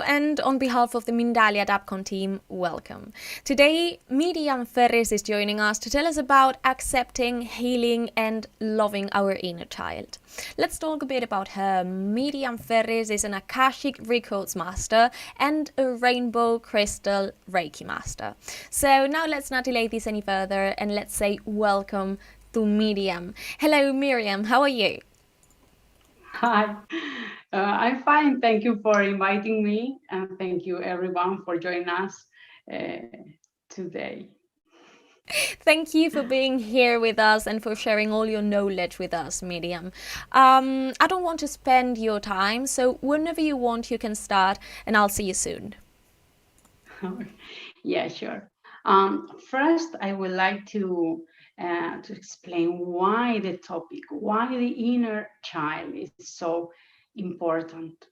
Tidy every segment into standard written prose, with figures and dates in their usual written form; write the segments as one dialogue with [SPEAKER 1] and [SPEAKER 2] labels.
[SPEAKER 1] and on behalf of the Mindalia DAPCON team, welcome. Today, Miryam Ferris is joining us to tell us about accepting, healing, and loving our inner child. Let's talk a bit about her. Miryam Ferris is an Akashic Records Master and a Rainbow Crystal Reiki Master. So now let's not delay this any further and let's say welcome to Miryam. Hello Miryam, how are you?
[SPEAKER 2] Hi, I'm fine. Thank you for inviting me, and thank you everyone for joining us today.
[SPEAKER 1] Thank you for being here with us and for sharing all your knowledge with us, Miryam. I don't want to spend your time, so whenever you want, you can start, and I'll see you soon.
[SPEAKER 2] Yeah, sure. First, I would like to explain why the topic, why the inner child is so important.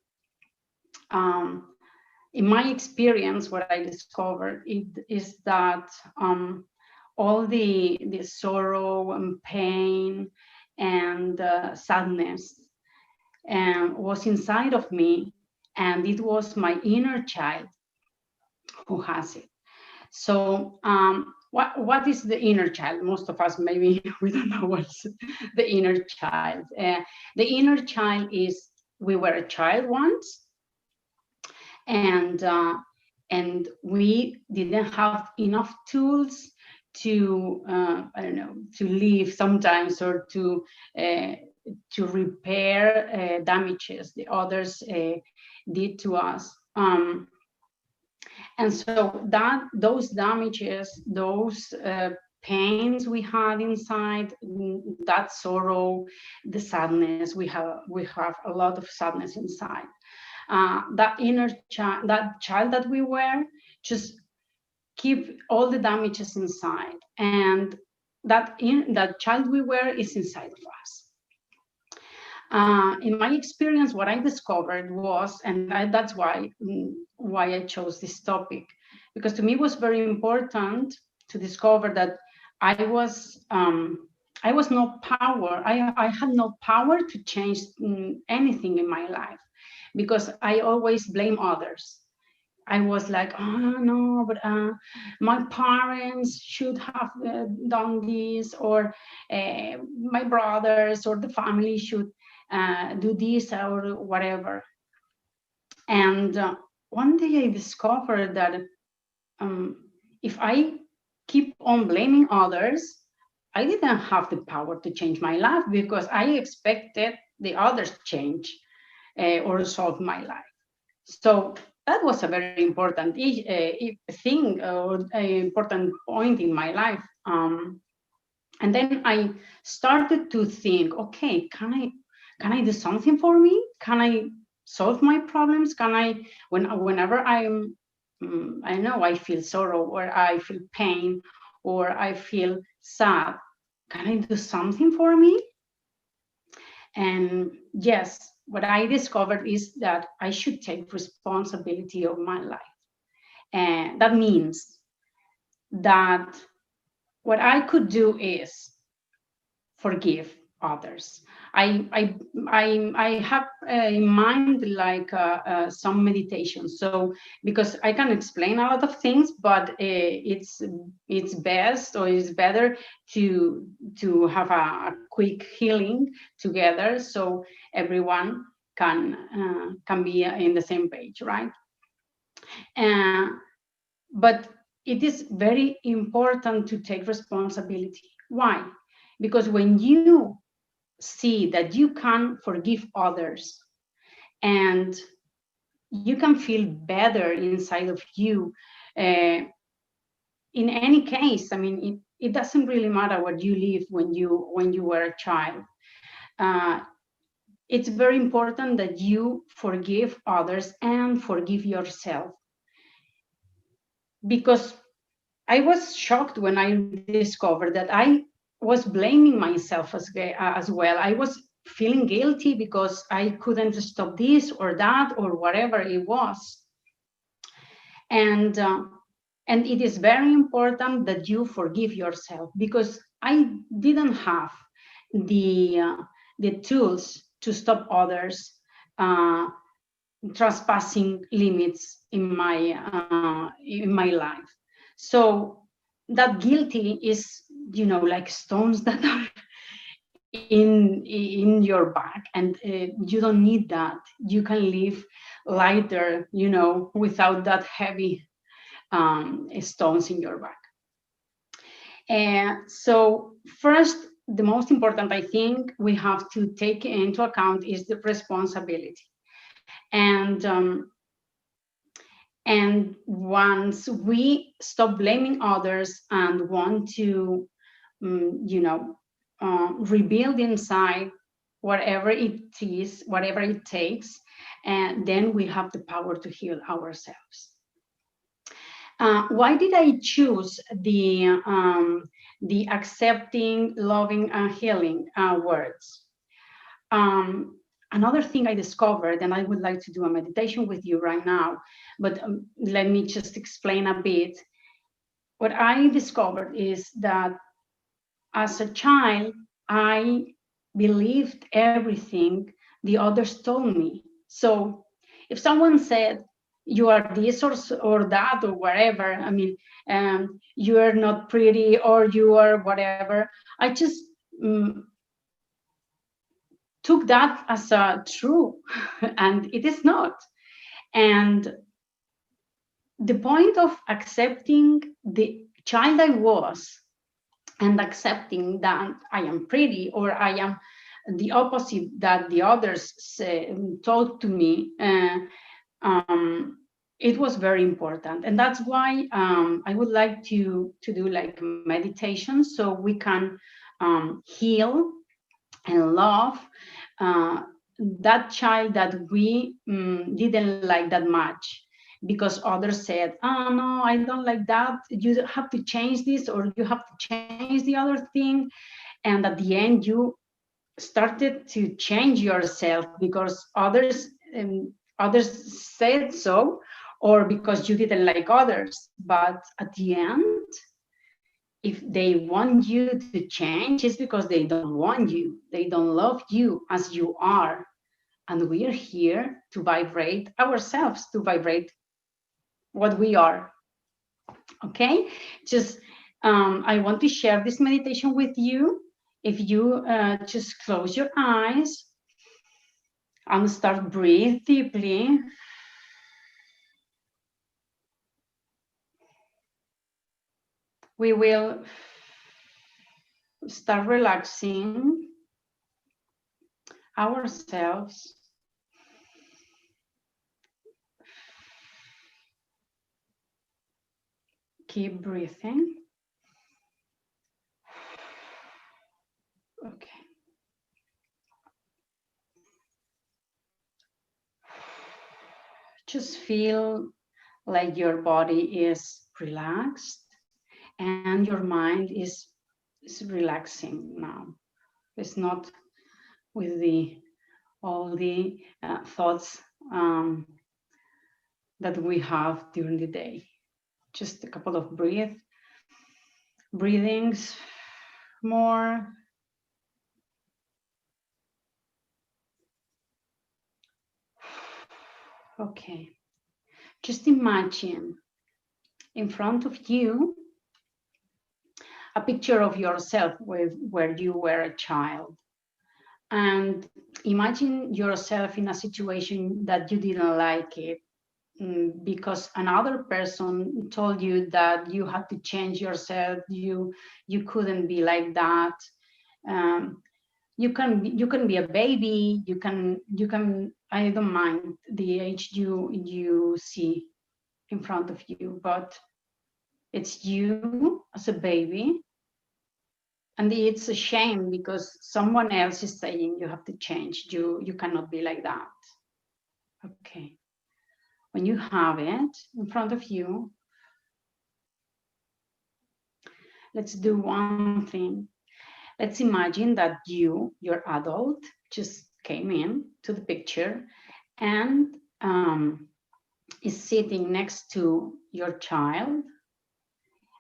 [SPEAKER 2] In my experience, what I discovered is that all the sorrow and pain and sadness was inside of me, and it was my inner child who has it. So what is the inner child? Most of us maybe we don't know what's the inner child. The inner child is we were a child once, and we didn't have enough tools to I don't know, to live sometimes, or to repair damages the others did to us. And so that those damages, those pains we had inside, that sorrow, the sadness, we have a lot of sadness inside. That inner child, that child that we were, just keep all the damages inside, and that child we were is inside of us. In my experience, what I discovered was, and that's why I chose this topic, because to me it was very important to discover that I was no power. I had no power to change anything in my life, because I always blame others. I was like, oh no, but my parents should have done this, or my brothers or the family should do this or whatever. And one day I discovered that if I keep on blaming others, I didn't have the power to change my life, because I expected the others change or solve my life. So that was a very important thing, or an important point in my life. And then I started to think, okay, can I do something for me? Can I solve my problems? Can I, whenever I know I feel sorrow, or I feel pain, or I feel sad, can I do something for me? And yes, what I discovered is that I should take responsibility of my life. And that means that what I could do is forgive others. I have in mind like some meditation. So because I can explain a lot of things, but it's best, or it's better to have a quick healing together, so everyone can be in the same page, right? But it is very important to take responsibility. Why? Because when you see that you can forgive others, and you can feel better inside of you, in any case, I mean, it doesn't really matter what you live when you were a child. It's very important that you forgive others and forgive yourself. Because I was shocked when I discovered that I was blaming myself as well. I was feeling guilty because I couldn't stop this or that or whatever it was. And it is very important that you forgive yourself, because I didn't have the tools to stop others trespassing limits in my life. So that guilty is, like stones that are in your back, and you don't need that. You can live lighter, without that heavy stones in your back. And so first, the most important, I think, we have to take into account is the responsibility. And once we stop blaming others and want to, rebuild inside whatever it is, whatever it takes, and then we have the power to heal ourselves. Why did I choose the accepting, loving, and healing words? Another thing I discovered, and I would like to do a meditation with you right now, but let me just explain a bit. What I discovered is that as a child, I believed everything the others told me. So if someone said, you are this or that or whatever, I mean, you are not pretty or you are whatever, I just took that as a true, and it is not. And the point of accepting the child I was, and accepting that I am pretty or I am the opposite that the others told to me, it was very important. And that's why I would like to do like meditation, so we can heal and love that child that we didn't like that much, because others said, oh no, I don't like that, you have to change this or you have to change the other thing. And at the end you started to change yourself because others said so, or because you didn't like others. But at the end, if they want you to change, it's because they don't want you, they don't love you as you are. And we are here to vibrate ourselves, to vibrate what we are. Okay, just I want to share this meditation with you. If you just close your eyes and start breathe deeply. We will start relaxing ourselves. Keep breathing. Okay. Just feel like your body is relaxed and your mind is relaxing now. It's not with all the thoughts that we have during the day. Just a couple of breathings more. Okay, just imagine in front of you a picture of yourself where you were a child, and imagine yourself in a situation that you didn't like it, because another person told you that you had to change yourself, you couldn't be like that. You can be a baby, you can I don't mind the age you see in front of you, but it's you as a baby. And it's a shame because someone else is saying you have to change, you cannot be like that. Okay, when you have it in front of you, let's do one thing. Let's imagine that your adult, just came in to the picture and is sitting next to your child,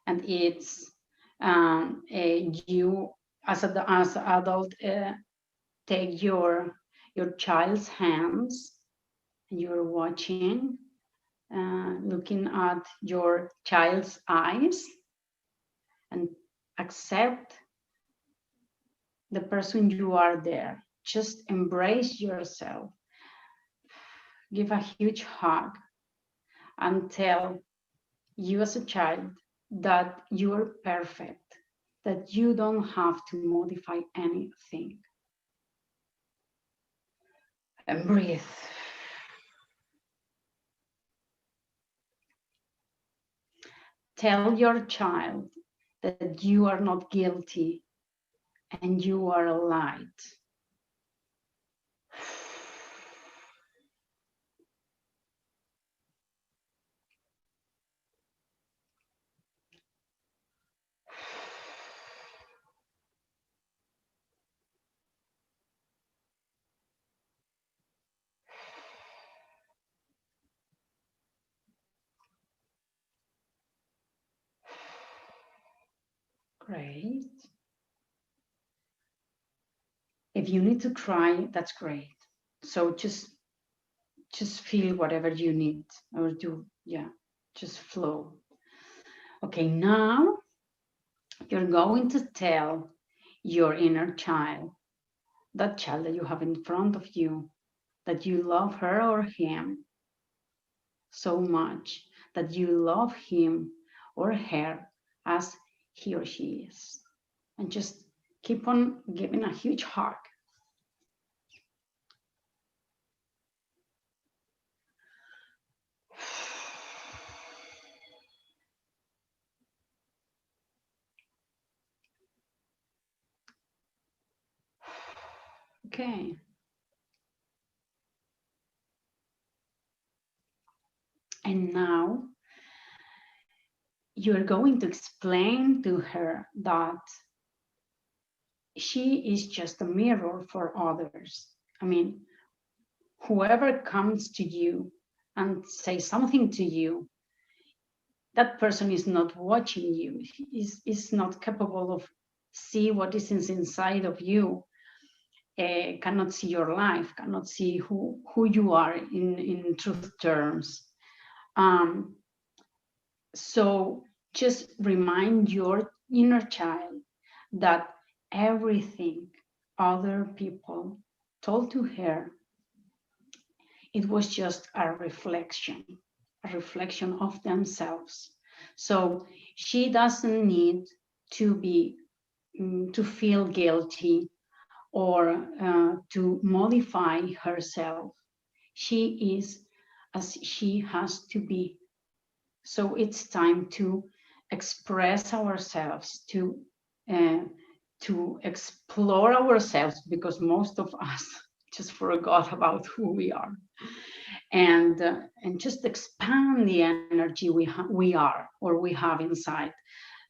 [SPEAKER 2] and it's you as an adult take your child's hands and you're watching, looking at your child's eyes, and accept the person you are there. Just embrace yourself. Give a huge hug and tell you as a child that you are perfect, that you don't have to modify anything. And breathe. Tell your child that you are not guilty and you are a light. Great. If you need to cry, that's great. So just feel whatever you need, or do, yeah, just flow. Okay, now you're going to tell your inner child, that child that you have in front of you, that you love her or him so much, that you love him or her as he or she is. And just keep on giving a huge hug. Okay. And now you're going to explain to her that she is just a mirror for others. I mean, whoever comes to you and says something to you, that person is not watching you, is not capable of see what is inside of you, cannot see your life, cannot see who you are in truth terms. So just remind your inner child that everything other people told to her, it was just a reflection of themselves. So she doesn't need to be to feel guilty or to modify herself. She is as she has to be. So it's time to express ourselves, to explore ourselves, because most of us just forgot about who we are, and just expand the energy we are or we have inside,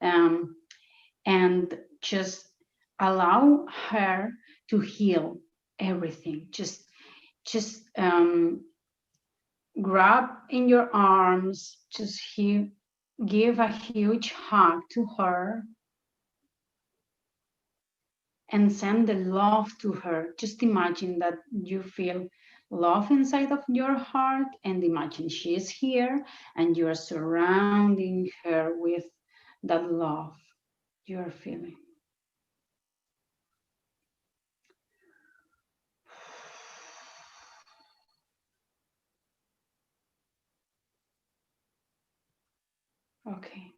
[SPEAKER 2] and just allow her to heal everything. Just grab in your arms, just give a huge hug to her and send the love to her. Just imagine that you feel love inside of your heart, and imagine she is here and you are surrounding her with that love you are feeling. Okay.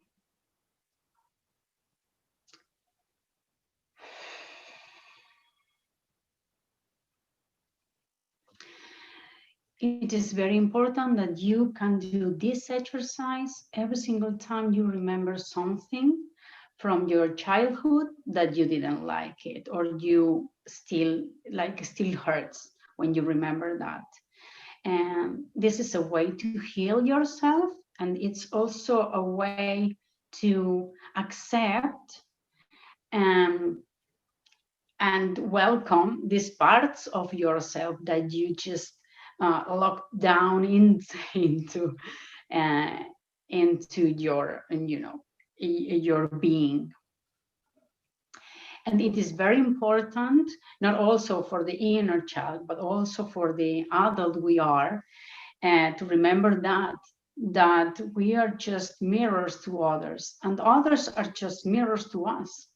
[SPEAKER 2] It is very important that you can do this exercise every single time you remember something from your childhood that you didn't like it, or you still hurts when you remember that. And this is a way to heal yourself, and it's also a way to accept and welcome these parts of yourself that you just locked down into your, your being. And it is very important, not also for the inner child, but also for the adult we are, to remember that we are just mirrors to others, and others are just mirrors to us.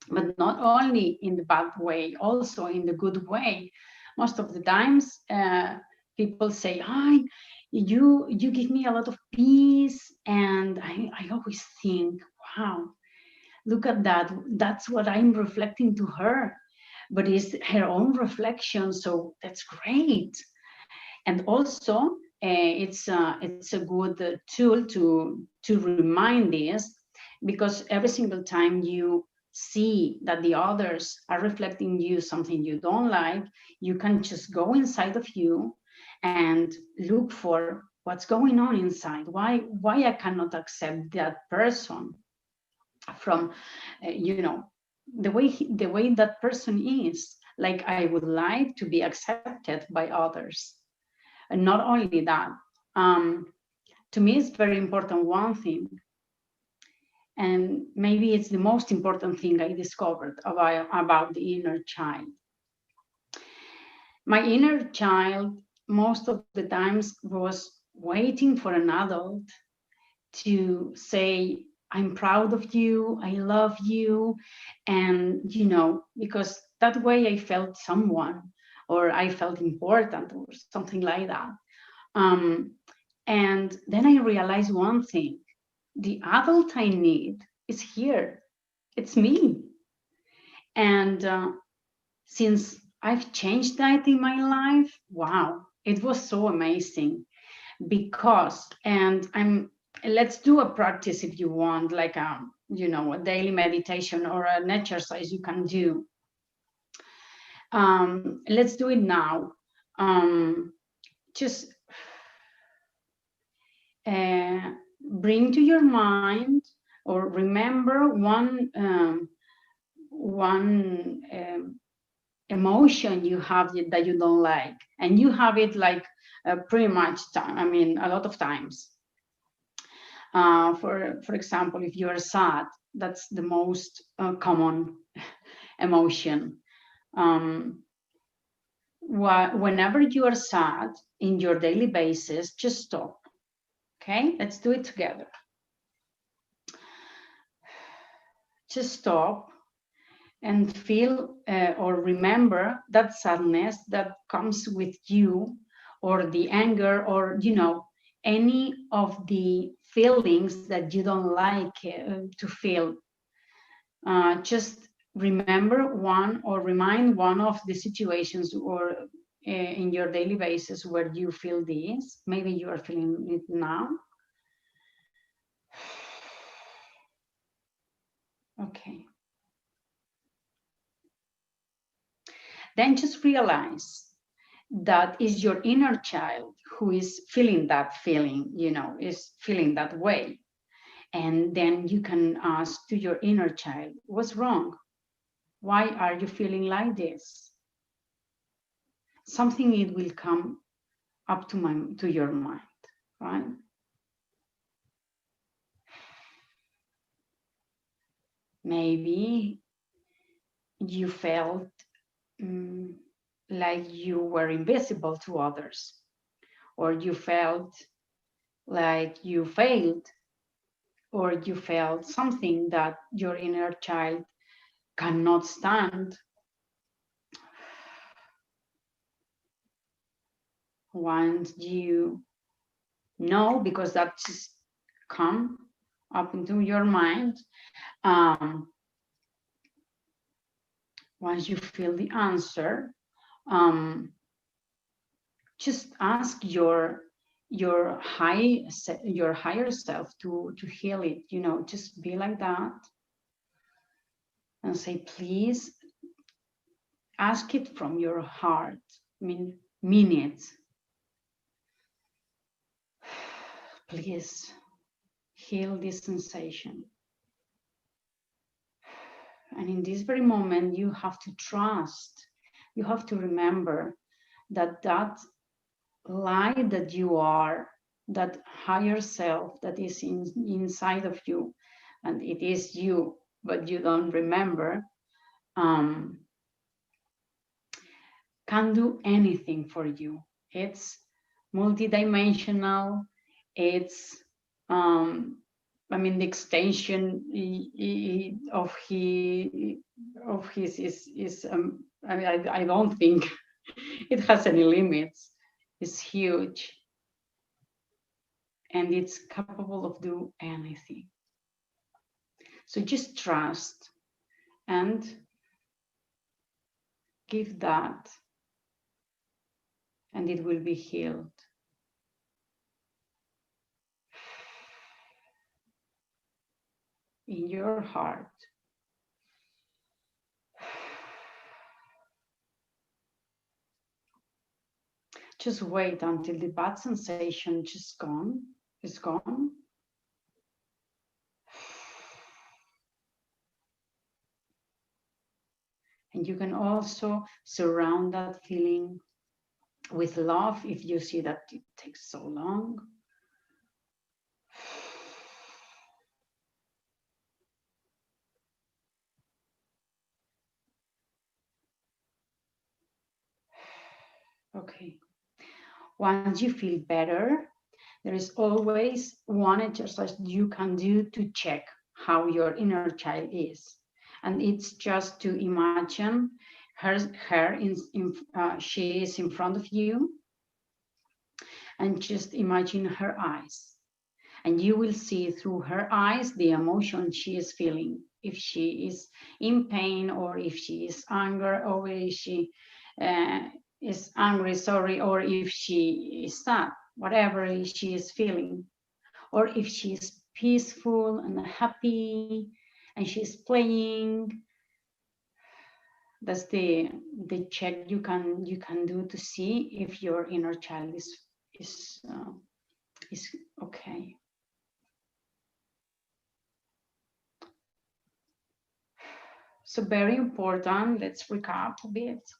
[SPEAKER 2] But not only in the bad way, also in the good way. Most of the times, people say, "Hi, you give me a lot of peace," and I always think, "Wow, look at that! That's what I'm reflecting to her." But it's her own reflection, so that's great. And also, it's a good tool to remind this, because every single time you see that the others are reflecting you something you don't like, you can just go inside of you and look for what's going on inside. Why I cannot accept that person from, the way that person is. Like, I would like to be accepted by others. And not only that, to me, it's very important one thing, and maybe it's the most important thing I discovered about the inner child. My inner child, most of the times, was waiting for an adult to say, "I'm proud of you, I love you," and because that way I felt someone, or I felt important, or something like that. And then I realized one thing: the adult I need is here. It's me. And since I've changed that in my life, wow, it was so amazing. Because, let's do a practice if you want, like a daily meditation or an exercise you can do. Let's do it now. Just bring to your mind, or remember one emotion you have that you don't like, and you have it like pretty much time. I mean, a lot of times. For example, if you are sad, that's the most common emotion. Whenever you are sad in your daily basis, just stop. Okay, let's do it together. Just stop and feel or remember that sadness that comes with you, or the anger, or any of the feelings that you don't like to feel. Just remember one, or remind one of the situations, or in your daily basis where you feel this. Maybe you are feeling it now. Okay. Then just realize that is your inner child who is feeling that feeling, is feeling that way. And then you can ask to your inner child, what's wrong? Why are you feeling like this? Something, it will come up to your mind, right? Maybe you felt like you were invisible to others, or you felt like you failed, or you felt something that your inner child cannot stand. Once you know, because that just come up into your mind, once you feel the answer, just ask your higher self to heal it. Just be like that and say, please, ask it from your heart. Mean it. Please heal this sensation. And in this very moment, you have to trust. You have to remember that light that you are, that higher self that is inside of you, and it is you, but you don't remember, can do anything for you. It's multidimensional. It's I mean, the extension of his is I mean, I don't think it has any limits. It's huge, and it's capable of do anything. So just trust and give that, and it will be healed. In your heart. Just wait until the bad sensation is gone. And you can also surround that feeling with love if you see that it takes so long. Okay. Once you feel better, there is always one exercise you can do to check how your inner child is. And it's just to imagine she is in front of you, and just imagine her eyes. And you will see through her eyes the emotion she is feeling. If she is in pain, or if she is anger, or if she is angry, sorry, or if she is sad, whatever she is feeling. Or if she is peaceful and happy and she's playing. That's the check you can do to see if your inner child is okay. So very important, let's recap a bit.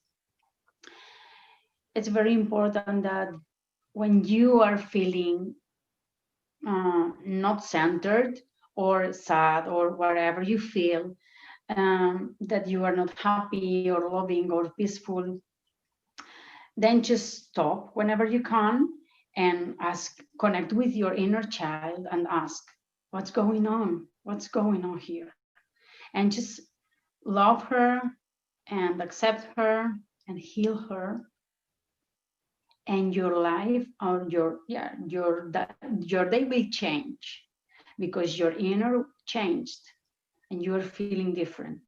[SPEAKER 2] It's very important that when you are feeling not centered or sad or whatever you feel, that you are not happy or loving or peaceful, then just stop whenever you can and connect with your inner child and ask, what's going on? What's going on here? And just love her and accept her and heal her, and your life or your day will change, because your inner changed and you're feeling different.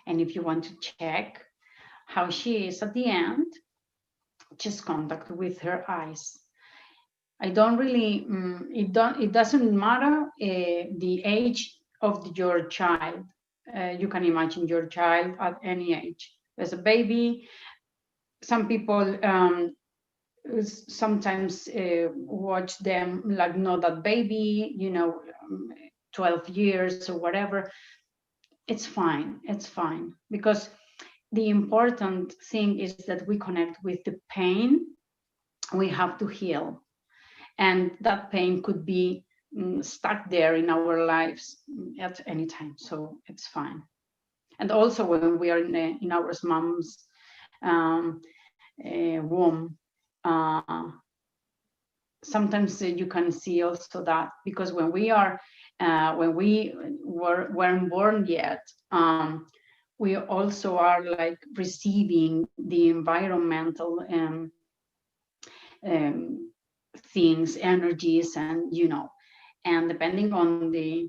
[SPEAKER 2] And if you want to check how she is at the end, just contact with her eyes. I don't really it doesn't matter the age of your child. You can imagine your child at any age. As a baby, some people sometimes watch them like not that baby, 12 years or whatever. It's fine, because the important thing is that we connect with the pain we have to heal, and that pain could be stuck there in our lives at any time, so it's fine. And also when we are in our mom's womb, sometimes you can see also that, because when we weren't born yet, we also are like receiving the environmental things, energies, and and depending on the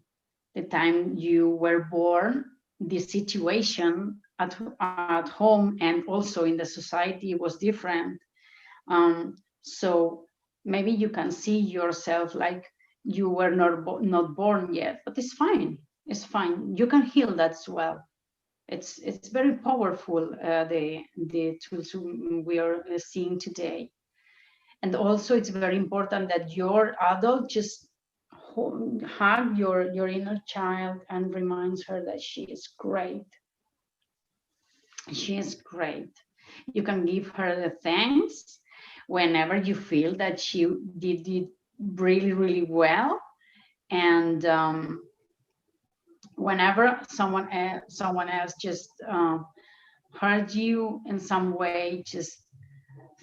[SPEAKER 2] time you were born, the situation at home and also in the society was different. So maybe you can see yourself like you were not born yet, but it's fine. It's fine. You can heal that as well. It's very powerful, the tools we are seeing today. And also it's very important that your adult just hug your inner child and reminds her that she is great. She is great. You can give her the thanks whenever you feel that she did really, really well. And whenever someone else just hurt you in some way, just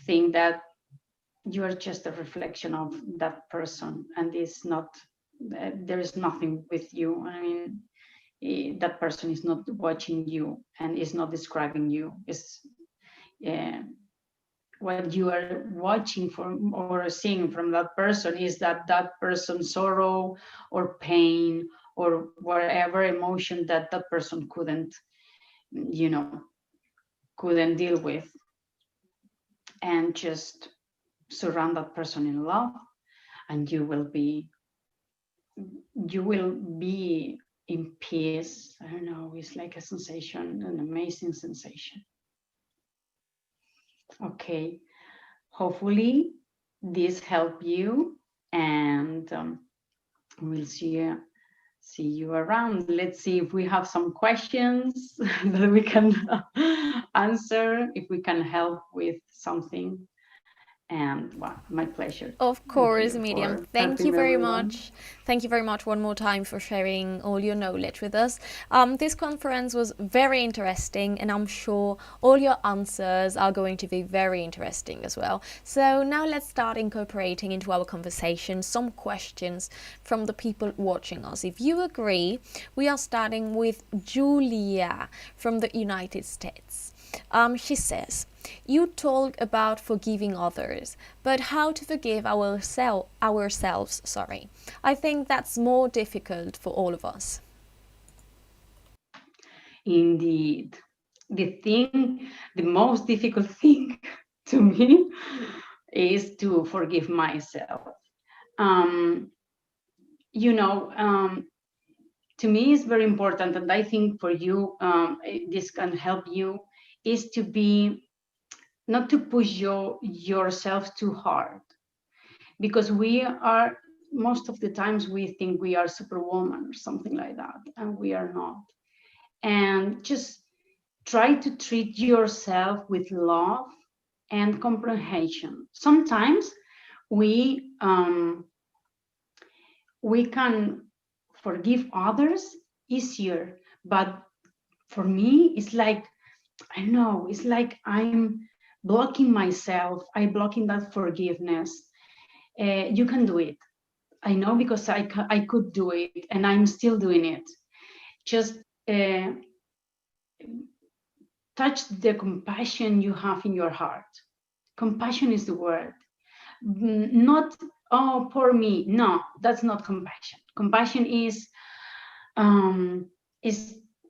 [SPEAKER 2] think that you are just a reflection of that person, and it's not, there is nothing with you. I mean, that person is not watching you and is not describing you. It's what you are watching from or seeing from that person is that person's sorrow or pain or whatever emotion that person couldn't, couldn't deal with. And just surround that person in love, and you will be in peace. I don't know, it's like a sensation, an amazing sensation. Okay, hopefully this helped you, and we'll see you around. Let's see if we have some questions that we can answer, if we can help with something. And well, my pleasure.
[SPEAKER 1] Of course, Miryam. Thank you very much. Thank you very much one more time for sharing all your knowledge with us. This conference was very interesting, and I'm sure all your answers are going to be very interesting as well. So now let's start incorporating into our conversation some questions from the people watching us. If you agree, we are starting with Julia from the United States. She says, you talk about forgiving others, but how to forgive ourselves, sorry. I think that's more difficult for all of us.
[SPEAKER 2] Indeed. The most difficult thing to me is to forgive myself. To me, it's very important, and I think for you, this can help you, is to be, not to push yourself too hard, because we are, most of the times we think we are superwoman or something like that, and we are not. And just try to treat yourself with love and comprehension. Sometimes we can forgive others easier, but for me, it's like, I know, it's like I'm blocking myself. I'm blocking that forgiveness. You can do it. I know, because I could do it, and I'm still doing it. Just touch the compassion you have in your heart. Compassion is the word. Not, oh, poor me. No, that's not compassion. Compassion is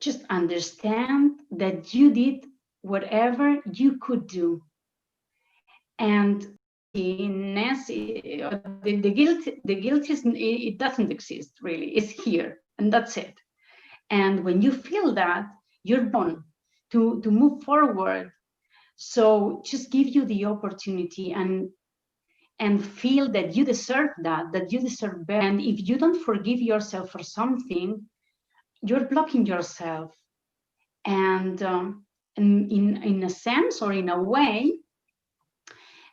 [SPEAKER 2] just understand that you did whatever you could do, and the guilt is, it doesn't exist really. It's here, and that's it. And when you feel that, you're born to move forward. So just give you the opportunity and feel that you deserve that you deserve better. And if you don't forgive yourself for something, you're blocking yourself. And in a sense, or in a way,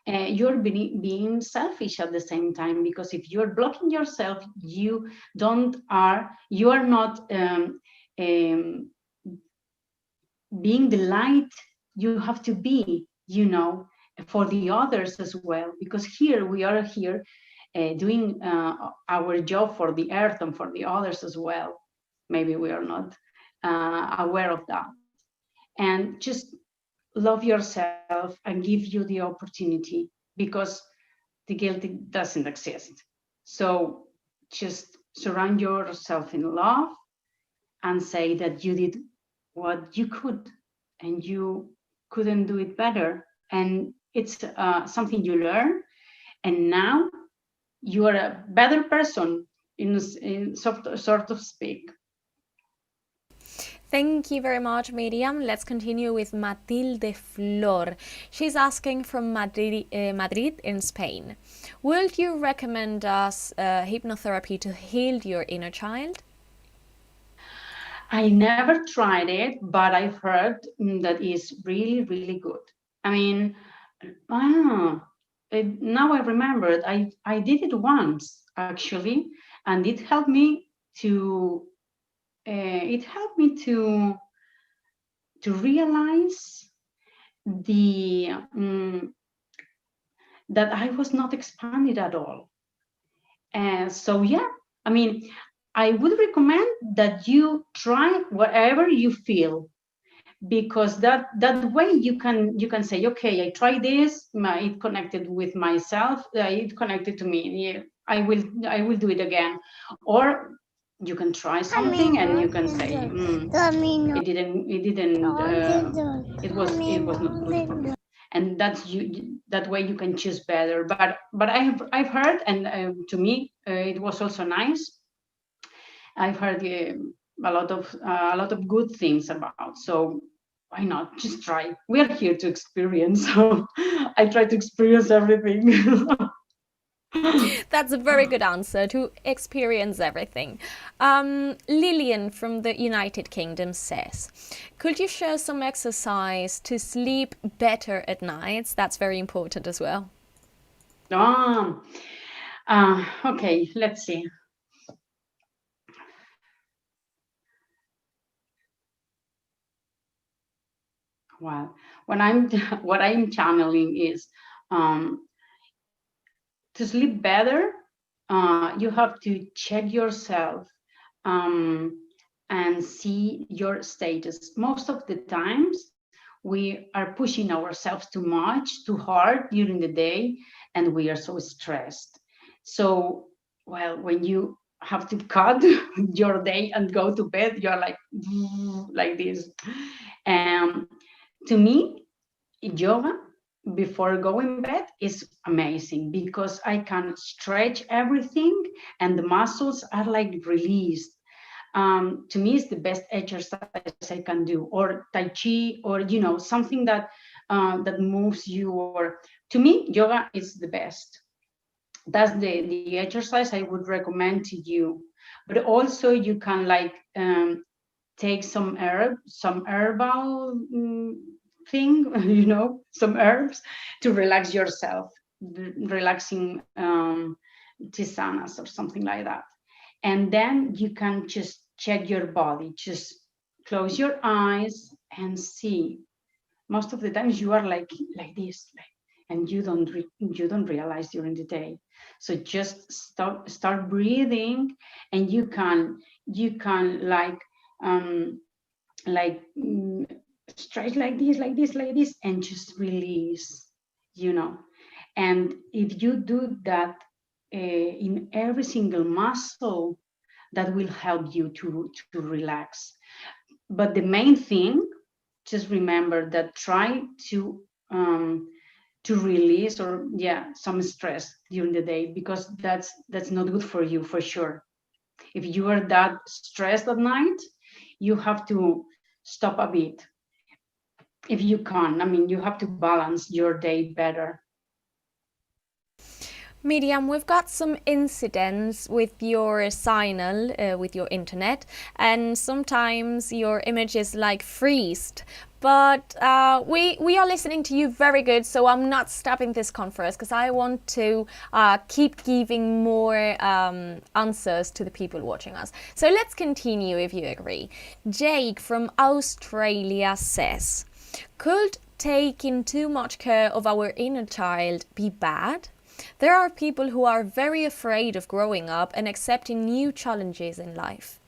[SPEAKER 2] you're being selfish at the same time, because if you're blocking yourself, you are not being the light you have to be, for the others as well. Because here we are here doing our job for the earth and for the others as well. Maybe we are not aware of that. And just love yourself and give you the opportunity, because the guilt doesn't exist. So just surround yourself in love and say that you did what you could, and you couldn't do it better. And it's something you learn, and now you are a better person, in sort of speak.
[SPEAKER 1] Thank you very much, Miryam. Let's continue with Matilde Flor. She's asking from Madrid in Spain. Would you recommend us hypnotherapy to heal your inner child?
[SPEAKER 2] I never tried it, but I've heard that it's really, really good. I mean, now I remembered, I did it once, actually, and it helped me to it helped me to realize the that I was not expanded at all. And so yeah, I mean, I would recommend that you try whatever you feel, because that way you can say, okay, I tried this, it connected with myself, it connected to me, yeah, I will do it again. Or you can try something and you can say, it was not good for me, and that way you can choose better. But I've heard, and to me it was also nice. I've heard a lot of good things about. So why not just try? We are here to experience. So I try to experience everything.
[SPEAKER 1] That's a very good answer, to experience everything. Lillian from the United Kingdom says, could you share some exercise to sleep better at nights? That's very important as well.
[SPEAKER 2] Okay, let's see. Well, what I'm channeling is, to sleep better, you have to check yourself, and see your status. Most of the times, we are pushing ourselves too much, too hard during the day, and we are so stressed. So, well, when you have to cut your day and go to bed, you're like this. Um, to me, yoga before going bed is amazing, because I can stretch everything and the muscles are like released. To me, it's the best exercise I can do, or tai chi, or something that moves you. Or to me, yoga is the best. That's the exercise I would recommend to you. But also you can take some herbal thing, some herbs to relax yourself, relaxing tisanas or something like that. And then you can just check your body, just close your eyes and see. Most of the times you are like this, and you don't realize during the day. So just start breathing, and you can um, like stretch like this, and just release, you know. And if you do that in every single muscle, that will help you to relax. But the main thing, just remember that try to release, or some stress during the day, because that's not good for you, for sure. If you are that stressed at night, you have to stop a bit. If you can, I mean, you have to balance your day better.
[SPEAKER 1] Miryam, we've got some incidents with your signal, with your internet, and sometimes your image is like freezed. But we are listening to you very good, so I'm not stopping this conference because I want to keep giving more answers to the people watching us. So let's continue if you agree. Jake from Australia says, could taking too much care of our inner child be bad? There are people who are very afraid of growing up and accepting new challenges in life.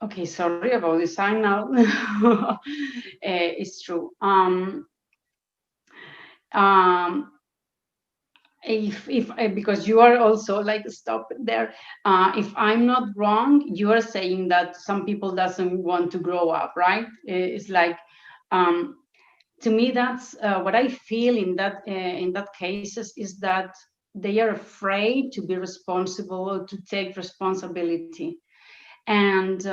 [SPEAKER 2] Okay, sorry about the signal. It's true. Um, if because you are also like, stop there. If I'm not wrong, you are saying that some people doesn't want to grow up, right? It's like, um, to me, that's what I feel in that cases, is that they are afraid to be responsible, or to take responsibility. And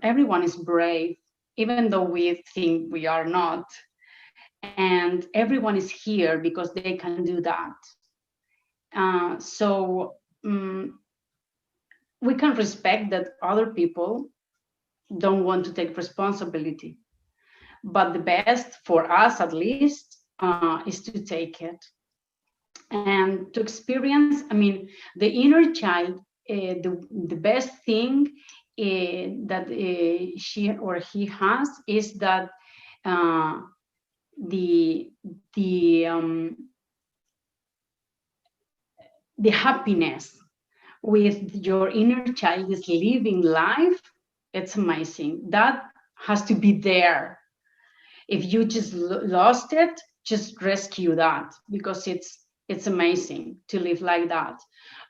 [SPEAKER 2] everyone is brave, even though we think we are not. And everyone is here because they can do that. So we can respect that other people don't want to take responsibility. but the best for us, at least, is to take it and to experience. I mean, the inner child, the best thing that she or he has is that the happiness with your inner child is living life. It's amazing. That has to be there. If you just lost it, just rescue that, because it's amazing to live like that.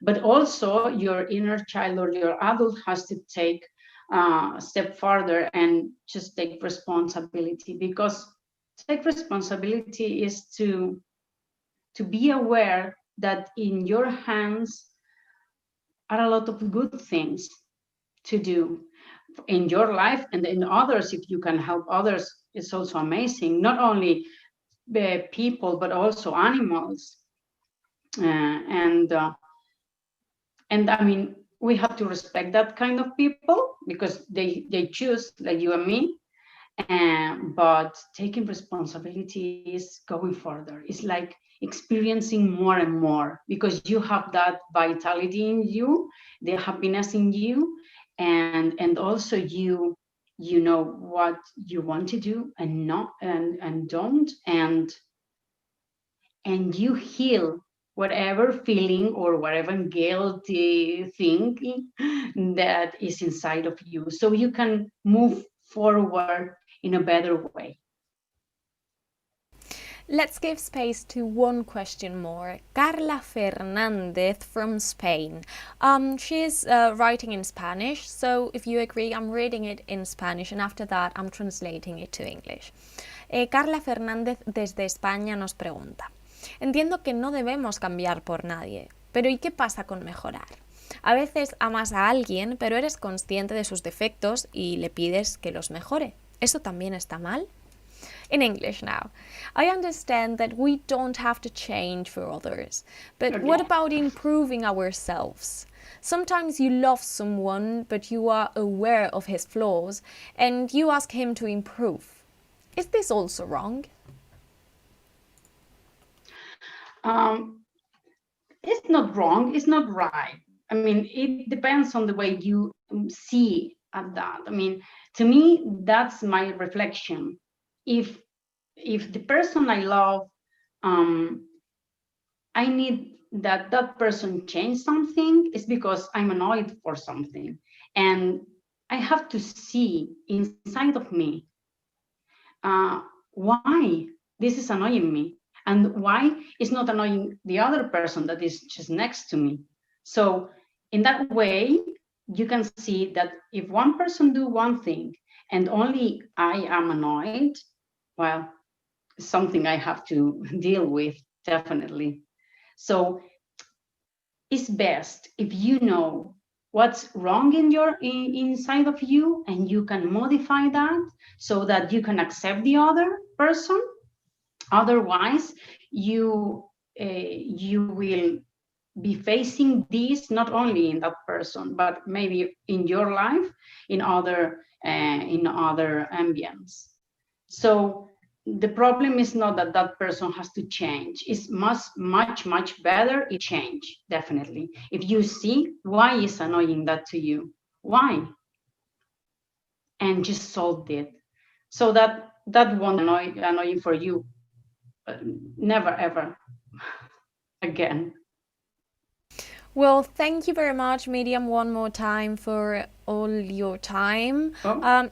[SPEAKER 2] But also your inner child or your adult has to take a step further and just take responsibility, because take responsibility is to be aware that in your hands are a lot of good things to do in your life and in others. If you can help others, it's also amazing. Not only the people, but also animals. And I mean, we have to respect that kind of people, because they choose, like you and me. But taking responsibility is going further. It's like experiencing more and more, because you have that vitality in you, the happiness in you, and also you know what you want to do and not and don't, and you heal whatever feeling or whatever guilty thinking that is inside of you, so you can move forward in a better way.
[SPEAKER 1] Let's give space to one question more. Carla Fernandez from Spain. She's writing in Spanish, so if you agree, I'm reading it in Spanish and after that I'm translating it to English. Carla Fernández desde España nos pregunta: entiendo que no debemos cambiar por nadie, pero ¿y qué pasa con mejorar? A veces amas a alguien, pero eres consciente de sus defectos y le pides que los mejore. ¿Eso también está mal? In English now. I understand that we don't have to change for others, but what about improving ourselves? Sometimes you love someone, but you are aware of his flaws, and you ask him to improve. Is this also wrong?
[SPEAKER 2] It's not wrong, it's not right. I mean, it depends on the way you see at that. I mean, to me, that's my reflection. If the person I love, I need that person change something, it's because I'm annoyed for something, and I have to see inside of me why this is annoying me, and why it's not annoying the other person that is just next to me. So in that way, you can see that if one person do one thing and only I am annoyed, well, something I have to deal with, definitely. So it's best if you know what's wrong in your inside of you, and you can modify that so that you can accept the other person. Otherwise, you will be facing this not only in that person, but maybe in your life, in other ambience. So the problem is not that person has to change. It's much better it change, definitely. If you see why is annoying that to you, why, and just solve it, so that won't annoying for you, never ever again.
[SPEAKER 1] Well, thank you very much, Miryam, one more time for all your time.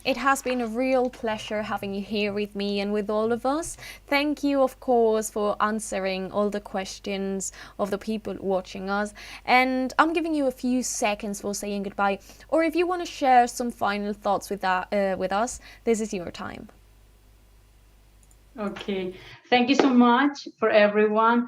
[SPEAKER 1] It has been a real pleasure having you here with me and with all of us. Thank you, of course, for answering all the questions of the people watching us. And I'm giving you a few seconds for saying goodbye. Or if you want to share some final thoughts with us, this is your time.
[SPEAKER 2] Okay, thank you so much for everyone.